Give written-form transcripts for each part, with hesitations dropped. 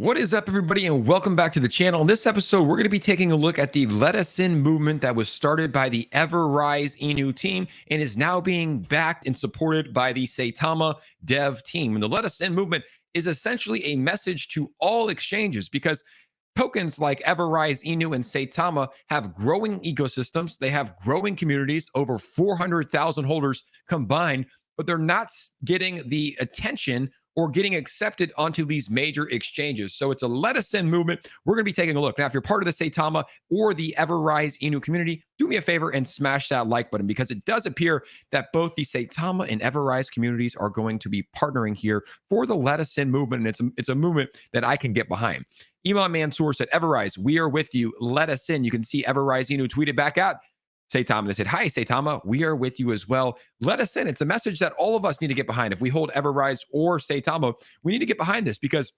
What is up, everybody, and welcome back to the channel. In this episode, we're going to be taking a look at the Let Us In movement that was started by the Everrise Inu team and is now being backed and supported by the Saitama dev team. And the Let Us In movement is essentially a message to all exchanges because tokens like Everrise Inu and Saitama have growing ecosystems. They have growing communities, over 400,000 holders combined, but they're not getting the attention or getting accepted onto these major exchanges. So it's a let us in movement. We're going to be taking a look. Now, if you're part of the Saitama or the Everrise Inu community, do me a favor and smash that like button because it does appear that both the Saitama and Everrise communities are going to be partnering here for the let us in movement. And it's a movement that I can get behind. Elon Mansour said, Everrise, we are with you. Let us in. You can see Everrise Inu tweeted back out Saitama. They said, hi, Saitama, we are with you as well. Let us in. It's a message that all of us need to get behind. If we hold Everrise or Saitama, we need to get behind this because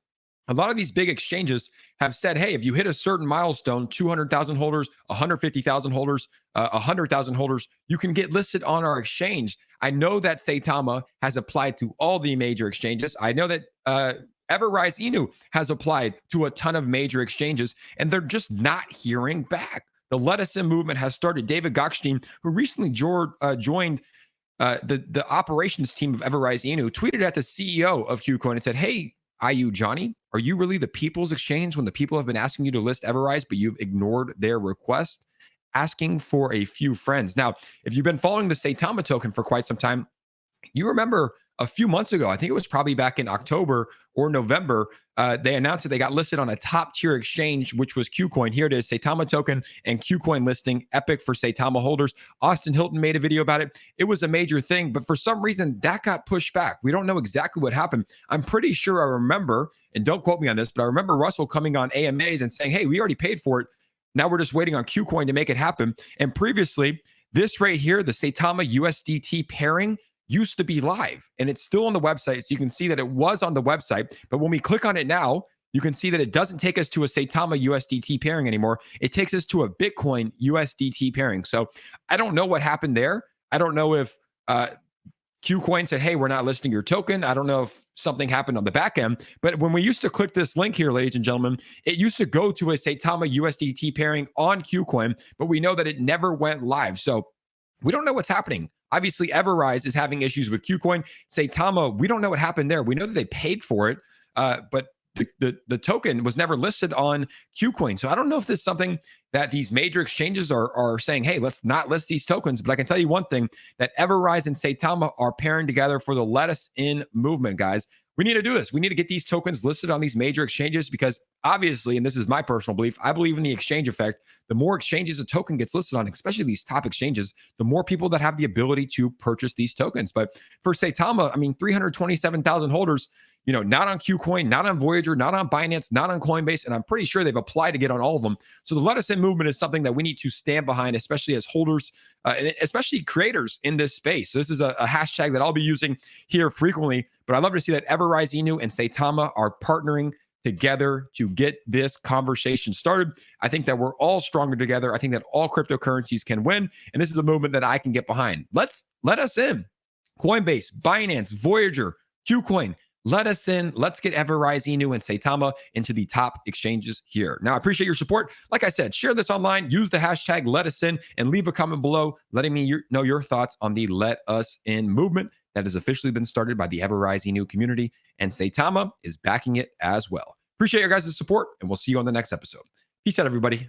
a lot of these big exchanges have said, hey, if you hit a certain milestone, 200,000 holders, 150,000 holders, 100,000 holders, you can get listed on our exchange. I know that Saitama has applied to all the major exchanges. I know that Everrise Inu has applied to a ton of major exchanges, and they're just not hearing back. The Let Us In movement has started. David Gockstein, who recently joined the operations team of Everrise Inu, tweeted at the CEO of KuCoin and said, hey, IU Johnny, are you really the people's exchange when the people have been asking you to list Everrise, but you've ignored their request? Asking for a few friends. Now, if you've been following the Saitama token for quite some time, you remember a few months ago, I think it was probably back in October or November, they announced that they got listed on a top tier exchange, which was KuCoin. Here it is, Saitama token and KuCoin listing, epic for Saitama holders. Austin Hilton made a video about it. It was a major thing, but for some reason that got pushed back. We don't know exactly what happened. I'm pretty sure I remember, and don't quote me on this, but I remember Russell coming on AMAs and saying, hey, we already paid for it. Now we're just waiting on KuCoin to make it happen. And previously, this right here, the Saitama USDT pairing, used to be live and it's still on the website. So you can see that it was on the website. But when we click on it now, you can see that it doesn't take us to a Saitama USDT pairing anymore. It takes us to a Bitcoin USDT pairing. So I don't know what happened there. I don't know if KuCoin said, hey, we're not listing your token. I don't know if something happened on the back end. But when we used to click this link here, ladies and gentlemen, it used to go to a Saitama USDT pairing on KuCoin, but we know that it never went live. So we don't know what's happening. Obviously, Everrise is having issues with KuCoin. Saitama, we don't know what happened there. We know that they paid for it, but the token was never listed on KuCoin. So I don't know if this is something that these major exchanges are saying, hey, let's not list these tokens. But I can tell you one thing, that Everrise and Saitama are pairing together for the Let Us In movement, guys. We need to do this. We need to get these tokens listed on these major exchanges because obviously, and this is my personal belief, I believe in the exchange effect. The more exchanges a token gets listed on, especially these top exchanges, the more people that have the ability to purchase these tokens. But for Saitama, I mean, 327,000 holders, not on KuCoin, not on Voyager, not on Binance, not on Coinbase, and I'm pretty sure they've applied to get on all of them. So the Let Us In movement is something that we need to stand behind, especially as holders, and especially creators in this space. So this is a hashtag that I'll be using here frequently, but I'd love to see that Everrise Inu and Saitama are partnering together to get this conversation started. I think that we're all stronger together. I think that all cryptocurrencies can win, and this is a movement that I can get behind. Let us in. Coinbase, Binance, Voyager, KuCoin, let us in. Let's get Everrise Inu and Saitama into the top exchanges here. Now, I appreciate your support. Like I said, share this online, use the hashtag Let Us In, and leave a comment below letting me know your thoughts on the Let Us In movement that has officially been started by the Everrise Inu community, and Saitama is backing it as well. Appreciate your guys' support, and we'll see you on the next episode. Peace out, everybody.